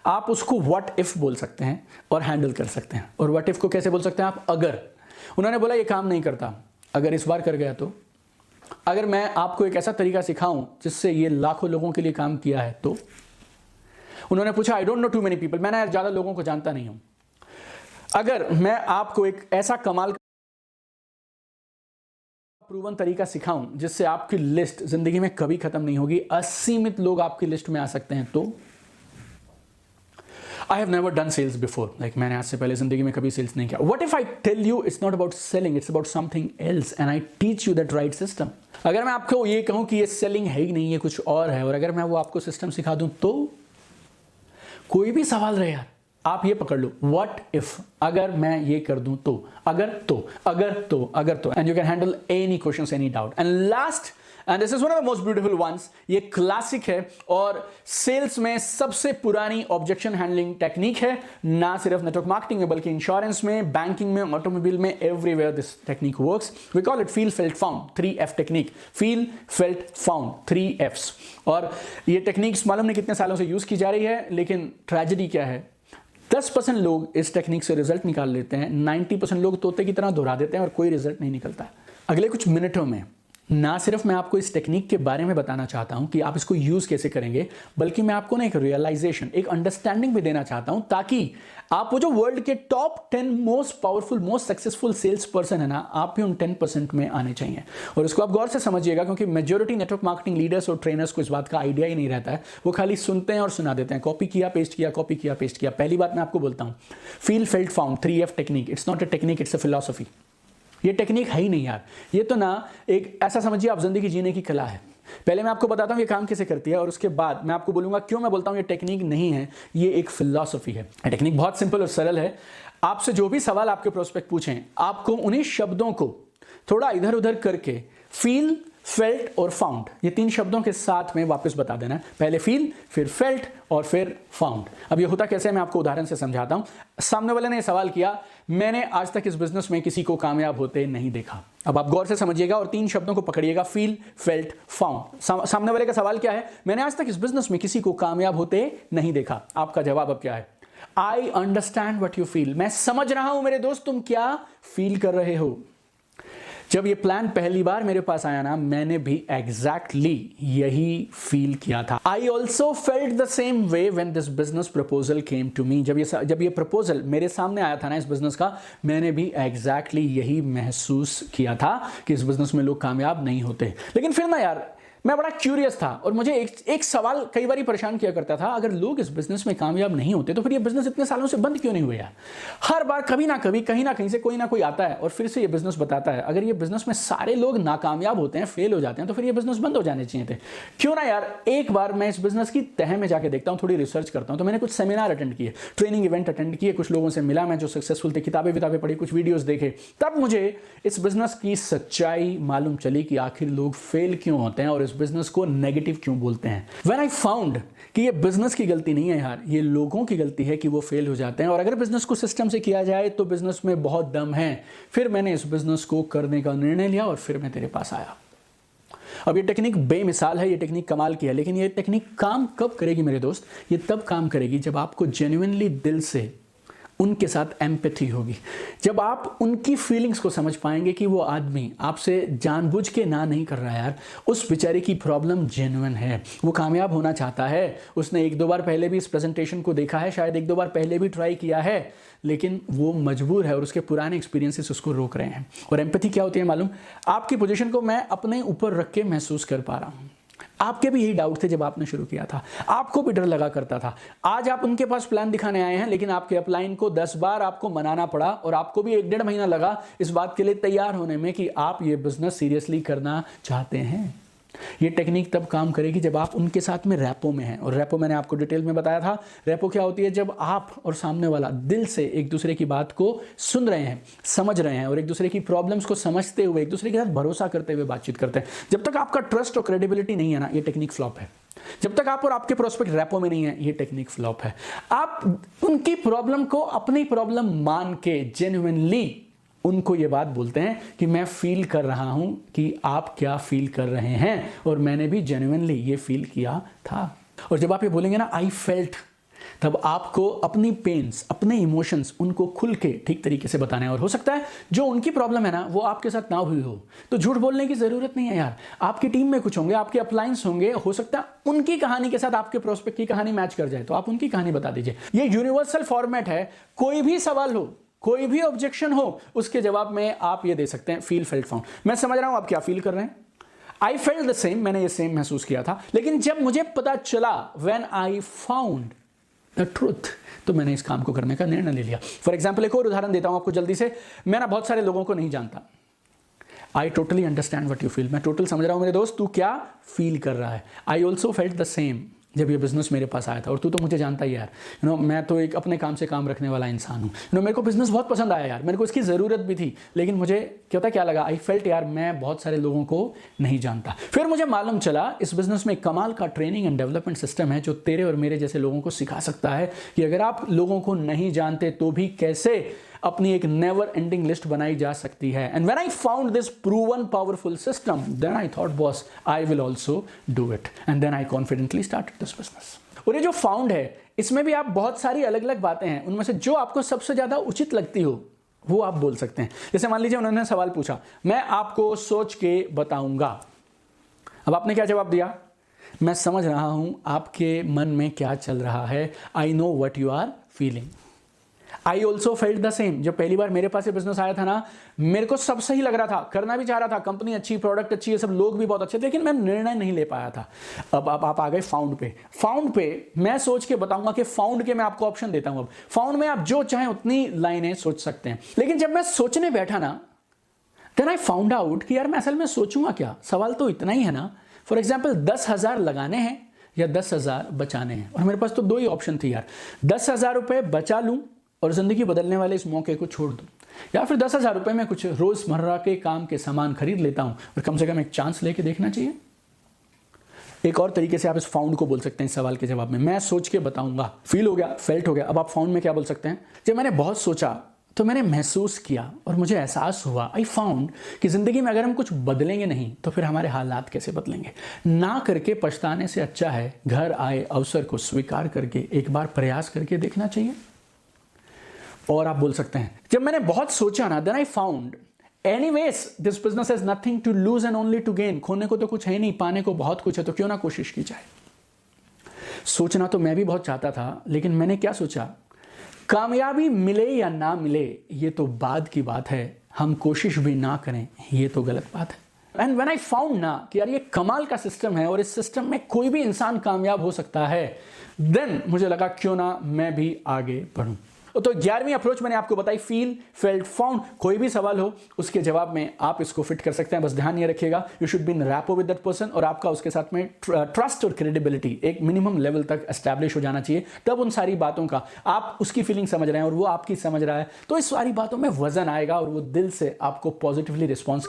आप उसको व्हाट इफ बोल सकते हैं और हैंडल कर सकते हैं। और व्हाट इफ को कैसे बोल सकते हैं आप, अगर उन्होंने बोला ये काम नहीं करता, अगर इस बार कर गया तो, अगर मैं आपको एक ऐसा तरीका सिखाऊं जिससे ये लाखों लोगों के लिए काम किया है तो, उन्होंने पूछा I don't know too many people, मैंने यार ज्यादा लोगों को जानता नहीं हूं, अगर मैं आपको एक ऐसा कमाल प्रूवन तरीका सिखाऊं जिससे आपकी लिस्ट जिंदगी में कभी खत्म नहीं होगी, असीमित लोग आपकी लिस्ट में आ सकते हैं तो, I have never done sales before, like मैंने आज से पहले जिंदगी में कभी सेल्स नहीं किया। What if I tell you it's not about selling, it's about something else and I teach you that right system. अगर मैं आपको ये कहूं कि ये सेलिंग है ही नहीं, ये कुछ और है, और अगर मैं वो आपको सिस्टम सिखा दूं तो, कोई भी सवाल रहे यार, आप ये पकड़ लो, व्हाट इफ, अगर मैं ये कर दूं तो, अगर तो, and you can handle any questions, any doubt. And last, and this is one of the most beautiful ones, ये क्लासिक है और सेल्स में सबसे पुरानी ऑब्जेक्शन हैंडलिंग टेक्निक है, ना सिर्फ नेटवर्क मार्केटिंग में बल्कि इंश्योरेंस में, बैंकिंग में, ऑटोमोबाइल में, everywhere this technique works. We call it feel felt found 3F technique, feel felt found 3Fs। और ये टेक्निक्स मालूम नहीं कितने सालों से यूज की जा रही है, लेकिन ट्रेजेडी क्या है, 10% लोग इस टेक्निक से रिजल्ट निकाल लेते हैं, 90% लोग तोते की तरह दोहरा देते हैं और कोई रिजल्ट नहीं निकलता। अगले कुछ मिनटों में ना सिर्फ मैं आपको इस टेक्निक के बारे में बताना चाहता हूं कि आप इसको यूज कैसे करेंगे, बल्कि मैं आपको ना एक रियलाइजेशन, एक अंडरस्टैंडिंग भी देना चाहता हूं, ताकि आप वो जो वर्ल्ड के top 10 most powerful, most successful sales person है ना, आप भी उन 10% में आने चाहिए। और इसको आप गौर से समझिएगा, क्योंकि मेजॉरिटी नेटवर्क मार्केटिंग लीडर्स और ट्रेनर्स को इस बात का आइडिया ही नहीं रहता है, वो खाली सुनते हैं और सुना देते हैं, कॉपी किया पेस्ट किया, कॉपी किया पेस्ट किया। पहली बात मैं आपको बोलता हूं, feel felt found 3F technique, it's not a technique, it's a philosophy. ये टेक्निक है ही नहीं यार, ये तो ना एक ऐसा समझिए आप जिंदगी जीने की कला है। पहले मैं आपको बताता हूं ये काम कैसे करती है, और उसके बाद मैं आपको बोलूंगा क्यों मैं बोलता हूं ये टेक्निक नहीं है, ये एक फिलॉसफी है। टेक्निक बहुत सिंपल और सरल है। आपसे जो भी सवाल आपके प्रोस्पेक्ट पूछें, आपको उन्हीं शब्दों को थोड़ा इधर उधर करके फील, फेल्ट और फाउंड, ये 3 शब्दों के साथ में वापस बता देना है। पहले फील, फिर फेल्ट और फिर फाउंड। अब ये होता कैसे है मैं आपको उदाहरण से समझाता हूं। सामने वाले ने सवाल किया, मैंने आज तक इस बिजनेस में किसी को कामयाब होते नहीं देखा। अब आप गौर से समझिएगा और 3 शब्दों को पकड़िएगा, फील, फेल्ट, फाउंड। सामने वाले का सवाल क्या है, मैंने आज तक इस बिजनेस में किसी को कामयाब होते नहीं देखा। आपका जवाब अब क्या है, I understand what you feel, मैं समझ रहा हूं मेरे दोस्त तुम क्या फील कर रहे हो। जब ये प्लान पहली बार मेरे पास आया ना, मैंने भी एग्जैक्टली यही फील किया था। I also felt the same way when this business proposal came to me. जब ये प्रपोजल मेरे सामने आया था ना इस बिजनेस का, मैंने भी एग्जैक्टली यही महसूस किया था कि इस बिजनेस में लोग कामयाब नहीं होते। लेकिन फिर ना यार, मैं बड़ा क्यूरियस था और मुझे एक सवाल कई बार परेशान किया करता था, अगर लोग इस बिजनेस में कामयाब नहीं होते तो फिर ये बिजनेस इतने सालों से बंद क्यों नहीं हुआ यार। हर बार कभी ना कभी कहीं ना कहीं से कोई ना कोई आता है और फिर से ये बिजनेस बताता है, अगर ये बिजनेस में सारे लोग नाकामयाब होते हैं, फेल हो जाते हैं, तो फिर ये बिजनेस बंद हो जाने चाहिए थे। क्यों ना यार एक बार मैं इस बिजनेस की तह में जाके देखता हूँ, थोड़ी रिसर्च करता हूँ। तो मैंने कुछ सेमिनार अटेंड किए, ट्रेनिंग इवेंट अटेंड किए, कुछ लोगों से मिला मैं जो सक्सेसफुल थे, किताबें पढ़ी, कुछ वीडियोस देखे, तब मुझे इस बिजनेस की सच्चाई मालूम चली कि आखिर लोग फेल क्यों होते हैं और इस बिजनेस को नेगेटिव क्यों बोलते हैं। When I found कि ये बिजनेस की गलती नहीं है यार, ये लोगों की गलती है कि वो फेल हो जाते हैं, और अगर बिजनेस को सिस्टम से किया जाए तो बिजनेस में बहुत दम है। फिर मैंने इस बिजनेस को करने का निर्णय लिया और फिर मैं तेरे पास आया। अब ये टेक्निक बेमिसाल है, ये टेक्निक कमाल की है, लेकिन ये टेक्निक काम कब करेगी मेरे दोस्त? ये तब काम करेगी जब आपको जेन्युइनली दिल से उनके साथ एम्पैथी होगी, जब आप उनकी फीलिंग्स को समझ पाएंगे कि वो आदमी आपसे जानबूझ के ना नहीं कर रहा है यार, उस बेचारे की प्रॉब्लम जेन्युइन है, वो कामयाब होना चाहता है, उसने एक दो बार पहले भी इस प्रेजेंटेशन को देखा है, शायद एक दो बार पहले भी ट्राई किया है, लेकिन वो मजबूर है और उसके पुराने एक्सपीरियंसेस उसको रोक रहे हैं। और एम्पैथी क्या होती है मालूम? आपकी पोजीशन को मैं अपने ऊपर रख के महसूस कर पा रहा हूँ। आपके भी यही डाउट थे जब आपने शुरू किया था, आपको भी डर लगा करता था। आज आप उनके पास प्लान दिखाने आए हैं, लेकिन आपके अपलाइन को 10 बार आपको मनाना पड़ा और आपको भी 1-1.5 महीना लगा इस बात के लिए तैयार होने में कि आप ये बिजनेस सीरियसली करना चाहते हैं। ये टेक्निक तब काम करेगी जब आप उनके साथ में रैपो में हैं, और रैपो मैंने आपको डिटेल में बताया था। रैपो क्या होती है? जब आप और सामने वाला दिल से एक दूसरे की बात को सुन रहे हैं, समझ रहे हैं और एक दूसरे की प्रॉब्लम्स को समझते हुए एक दूसरे के साथ भरोसा करते हुए बातचीत करते हैं। जब तक आपका ट्रस्ट और क्रेडिबिलिटी नहीं है ना, ये टेक्निक फ्लॉप है। जब तक आप और आपके प्रोस्पेक्ट रैपो में नहीं है, ये टेक्निक फ्लॉप है। आप उनकी प्रॉब्लम को अपनी प्रॉब्लम मान के जेन्युइनली उनको ये बात बोलते हैं कि मैं फील कर रहा हूं कि आप क्या फील कर रहे हैं, और मैंने भी जेन्युइनली ये फील किया था। और जब आप ये बोलेंगे ना आई फेल्ट, तब आपको अपनी पेन्स, अपने इमोशंस उनको खुल के ठीक तरीके से बताना है। और हो सकता है जो उनकी प्रॉब्लम है ना वो आपके साथ ना हुई हो, तो झूठ बोलने की जरूरत नहीं है यार। आपकी टीम में कुछ होंगे, आपके अपलायंस होंगे, हो सकता है उनकी कहानी के साथ आपके प्रोस्पेक्ट की कहानी मैच कर जाए, तो आप उनकी कहानी बता दीजिए। ये यूनिवर्सल फॉर्मेट है। कोई भी सवाल हो, कोई भी ऑब्जेक्शन हो, उसके जवाब में आप ये दे सकते हैं फील, फेल्ट, फाउंड। मैं समझ रहा हूं आप क्या फील कर रहे हैं। आई फेल्ट द सेम, मैंने ये सेम महसूस किया था, लेकिन जब मुझे पता चला, when I found the truth, तो मैंने इस काम को करने का निर्णय ले लिया। फॉर एग्जाम्पल एक और उदाहरण देता हूं आपको जल्दी से। मैं ना बहुत सारे लोगों को नहीं जानता। I totally understand what you feel, मैं टोटल समझ रहा हूं मेरे दोस्त तू क्या फील कर रहा है। आई ऑल्सो फेल्ट द सेम जब ये बिजनेस मेरे पास आया था, और तू तो मुझे जानता ही यार, मैं तो एक अपने काम से काम रखने वाला इंसान हूँ। मेरे को बिजनेस बहुत पसंद आया यार, मेरे को इसकी ज़रूरत भी थी, लेकिन मुझे क्या लगा, आई फेल्ट यार मैं बहुत सारे लोगों को नहीं जानता। फिर मुझे मालूम चला इस बिजनेस में कमाल का ट्रेनिंग एंड डेवलपमेंट सिस्टम है जो तेरे और मेरे जैसे लोगों को सिखा सकता है कि अगर आप लोगों को नहीं जानते तो भी कैसे अपनी एक नेवर एंडिंग लिस्ट बनाई जा सकती है। And when I found this proven powerful system, then I thought boss I will also do it, and then I confidently started this business. और ये जो फाउंड है, इसमें भी आप बहुत सारी अलग अलग बातें हैं, उनमें से जो आपको सबसे ज्यादा उचित लगती हो वो आप बोल सकते हैं। जैसे मान लीजिए उन्होंने सवाल पूछा, मैं आपको सोच के बताऊंगा। अब आपने क्या जवाब दिया? मैं समझ रहा हूं आपके मन में क्या चल रहा है। I know what you are feeling. I also felt the same. जब पहली बार मेरे पास ये बिजनेस आया था ना, मेरे को सब सही लग रहा था, करना भी चाह रहा था, कंपनी अच्छी, प्रोडक्ट अच्छी है, सब लोग भी बहुत अच्छे थे, लेकिन मैं निर्णय नहीं ले पाया था। अब आप आ गए फाउंड पे। फाउंड पे मैं सोच के बताऊंगा कि फाउंड के मैं आपको ऑप्शन देता हूं। अब फाउंड में आप जो चाहें उतनी लाइनें सोच सकते हैं, लेकिन जब मैं सोचने बैठा ना, देन आई फाउंड आउट कि यार मैं असल में सोचूंगा क्या, सवाल तो इतना ही है ना। फॉर एग्जाम्पल 10,000 लगाने हैं या 10,000 बचाने हैं, और मेरे पास तो दो ही ऑप्शन थी यार, 10,000 रुपए बचा लूं और जिंदगी बदलने वाले इस मौके को छोड़ दूं, या फिर 10,000 रुपए में कुछ रोजमर्रा के काम के सामान खरीद लेता हूं और कम से कम एक चांस लेके देखना चाहिए। एक और तरीके से आप इस फाउंड को बोल सकते हैं इस सवाल के जवाब में, मैं सोच के बताऊंगा। फील हो गया, फेल्ट हो गया। अब आप फाउंड में क्या बोल सकते हैं? जब मैंने बहुत सोचा तो मैंने महसूस किया और मुझे एहसास हुआ, आई फाउंड कि ज़िंदगी में अगर हम कुछ बदलेंगे नहीं तो फिर हमारे हालात कैसे बदलेंगे। ना करके पछताने से अच्छा है घर आए अवसर को स्वीकार करके एक बार प्रयास करके देखना चाहिए। और आप बोल सकते हैं जब मैंने बहुत सोचा ना, then I found anyways this business has nothing to lose and only to gain. खोने को तो कुछ है नहीं, पाने को बहुत कुछ है, तो क्यों ना कोशिश की जाए। सोचना तो मैं भी बहुत चाहता था, लेकिन मैंने क्या सोचा, कामयाबी मिले या ना मिले ये तो बाद की बात है, हम कोशिश भी ना करें ये तो गलत बात है। एंड व्हेन आई फाउंड ना कि यार ये कमाल का सिस्टम है और इस सिस्टम में कोई भी इंसान कामयाब हो सकता है, देन मुझे लगा क्यों ना मैं भी आगे बढ़ूं। तो 11वीं अप्रोच मैंने आपको बताई, फील फेल्ट फाउंड। कोई भी सवाल हो उसके जवाब में आप इसको फिट कर सकते हैं, बस ध्यान ये रखिएगा, you should be in rapport with that person, और आपका उसके साथ में ट्रस्ट और क्रेडिबिलिटी एक मिनिमम लेवल तक एस्टैब्लिश हो जाना चाहिए। तब उन सारी बातों का आप उसकी फीलिंग समझ रहे हैं और वो आपकी समझ रहा है, तो इस सारी बातों में वजन आएगा और वो दिल से आपको पॉजिटिवली रिस्पॉन्स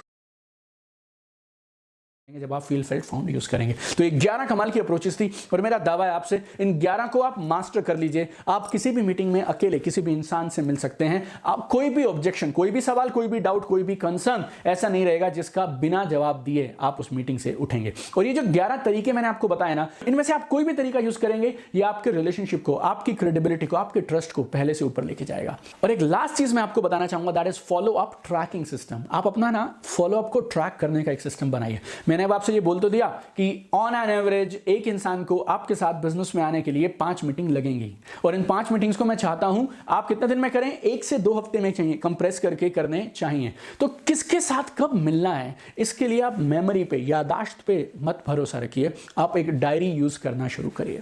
जब आप फील फेल्ट फाउंड यूज करेंगे। तो ये 11 कमाल की अप्रोचेस थी और मेरा दावा है आपसे इन 11 को आप मास्टर कर लीजिए। आप किसी भी मीटिंग में अकेले किसी भी इंसान से मिल सकते हैं। आप कोई भी ऑब्जेक्शन, कोई भी सवाल, कोई भी डाउट, कोई भी कंसर्न ऐसा नहीं रहेगा जिसका बिना जवाब दिए आप उस मीटिंग से उठेंगे। और ये जो 11 तरीके मैंने आपको बताया ना, इनमें से आप कोई भी तरीका यूज करेंगे, ये आपके रिलेशनशिप को, आपकी क्रेडिबिलिटी को, आपके ट्रस्ट को पहले से ऊपर लेके जाएगा। और एक लास्ट चीज मैं आपको बताना चाहूंगा, that is follow up tracking system. आप अपना ना फॉलो अप को ट्रैक करने का एक सिस्टम बनाइए। मैंने अब आपसे ये बोल तो दिया कि ऑन एन एवरेज एक इंसान को आपके साथ बिजनेस में आने के लिए 5 मीटिंग लगेंगी, और इन 5 मीटिंग्स को मैं चाहता हूं आप कितने दिन में करें, 1 से 2 हफ्ते में चाहिए, कंप्रेस करके करने चाहिए। तो किसके साथ कब मिलना है, इसके लिए आप मेमोरी पे, यादाश्त पे मत भरोसा रखिए, आप एक डायरी यूज करना शुरू करिए।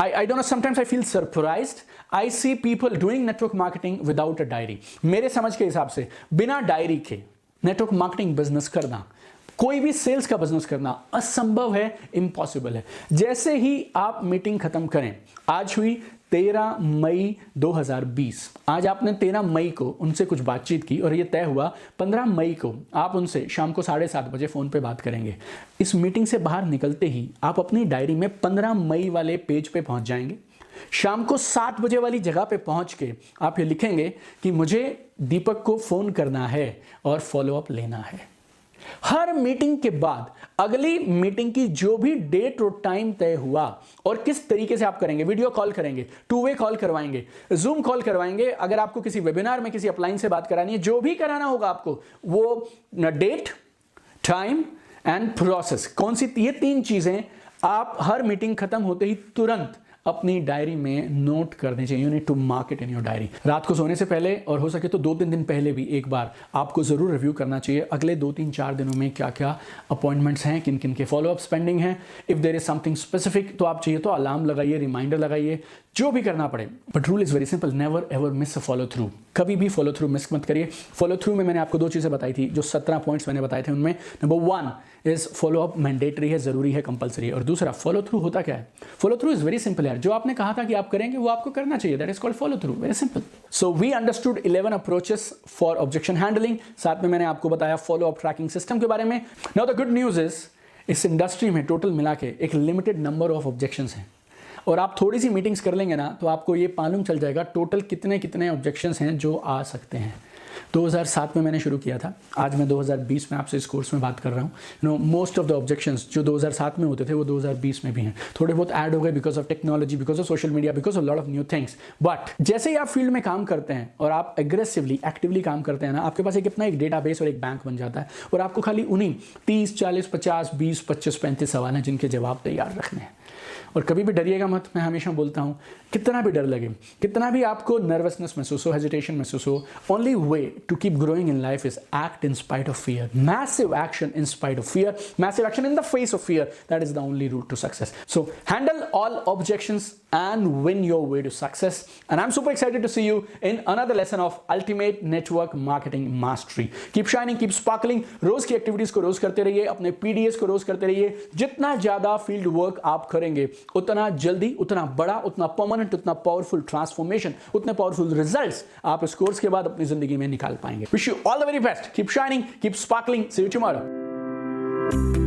I don't know, sometimes I feel surprised. I see people doing network marketing without a diary. मेरे समझ के हिसाब से बिना डायरी के नेटवर्क मार्केटिंग बिजनेस करना, कोई भी सेल्स का बिजनेस करना असंभव है, इम्पॉसिबल है। जैसे ही आप मीटिंग खत्म करें, आज हुई 13 मई 2020, आज आपने 13 मई को उनसे कुछ बातचीत की और ये तय हुआ 15 मई को आप उनसे शाम को 7:30 बजे फ़ोन पे बात करेंगे। इस मीटिंग से बाहर निकलते ही आप अपनी डायरी में 15 मई वाले पेज पे पहुंच जाएंगे। शाम को 7 बजे वाली जगह पे पहुंच के आप ये लिखेंगे कि मुझे दीपक को फ़ोन करना है और फॉलोअप लेना है। हर मीटिंग के बाद अगली मीटिंग की जो भी डेट और टाइम तय हुआ और किस तरीके से आप करेंगे, वीडियो कॉल करेंगे, 2 वे कॉल करवाएंगे, जूम कॉल करवाएंगे, अगर आपको किसी वेबिनार में किसी अपलाइन से बात करानी है, जो भी कराना होगा आपको, वो डेट, टाइम एंड प्रोसेस, कौन सी, ये 3 चीजें आप हर मीटिंग खत्म होते ही तुरंत अपनी डायरी में नोट करने चाहिए। You need to mark it in your diary. रात को सोने से पहले और हो सके तो 2-3 दिन पहले भी एक बार आपको जरूर रिव्यू करना चाहिए अगले 2-3-4 दिनों में क्या क्या अपॉइंटमेंट्स हैं, किन किन के फॉलोअप्स पेंडिंग हैं। If there is something specific तो आप चाहिए तो अलार्म लगाइए, रिमाइंडर लगाइए, जो भी करना पड़े। But rule is very simple, never ever miss a follow through. कभी भी फॉलो थ्रू मिस मत करिए। फॉलो थ्रू में मैंने आपको 2 चीजें बताई थी, जो 17 पॉइंट्स मैंने बताए थे, उनमें number 1 is follow up mandatory है, जरूरी है, कंपलसरी है। और दूसरा फॉलो थ्रू होता क्या है? Follow through is very simple यार, जो आपने कहा था कि आप करेंगे वो आपको करना चाहिए, that is called follow through, very simple. So we understood 11 approaches for objection handling. साथ में मैंने आपको बताया फॉलो अप ट्रैकिंग सिस्टम के बारे में। Now the good news is इस इंडस्ट्री में टोटल मिला के एक लिमिटेड नंबर ऑफ ऑब्जेक्शंस हैं, और आप थोड़ी सी मीटिंग्स कर लेंगे ना तो आपको ये मालूम चल जाएगा टोटल कितने कितने ऑब्जेक्शंस हैं जो आ सकते हैं। 2007 में मैंने शुरू किया था, आज मैं 2020 में आपसे इस कोर्स में बात कर रहा हूँ। Know most of the objections जो 2007 में होते थे वो 2020 में भी हैं। थोड़े बहुत ऐड हो गए because of technology, because of social media, because of lot of new things. But जैसे ही आप फील्ड में काम करते हैं और आप एग्रेसिवली एक्टिवली काम करते हैं ना, आपके पास एक डेटाबेस और एक बैंक बन जाता है, और आपको खाली उन्हीं 30, 40, 50, 20, 25, 35 सवाल हैं जिनके जवाब तैयार रखने हैं। और कभी भी डरिएगा मत, मैं हमेशा बोलता हूँ, कितना भी डर लगे, कितना भी आपको नर्वसनेस महसूस हो, हेजिटेशन महसूस हो, only way to keep growing in life is act in spite of fear. Massive action in spite of fear, massive action in the face of fear, that is the only route to success. So handle all objections and win your way to success. And I'm super excited to see you in another lesson of Ultimate Network Marketing Mastery. Keep shining, keep sparkling. रोज की activities को रोज करते रहिए, अपने PDS को रोज करते रहिए। जितना ज्यादा फील्ड वर्क आप करेंगे उतना जल्दी, उतना बड़ा, उतना परमानेंट, उतना पावरफुल ट्रांसफॉर्मेशन, उतने पावरफुल रिजल्ट्स आप इस कोर्स के बाद अपनी जिंदगी में निकाल पाएंगे। Wish you all the very best. Keep shining, keep sparkling. See you tomorrow.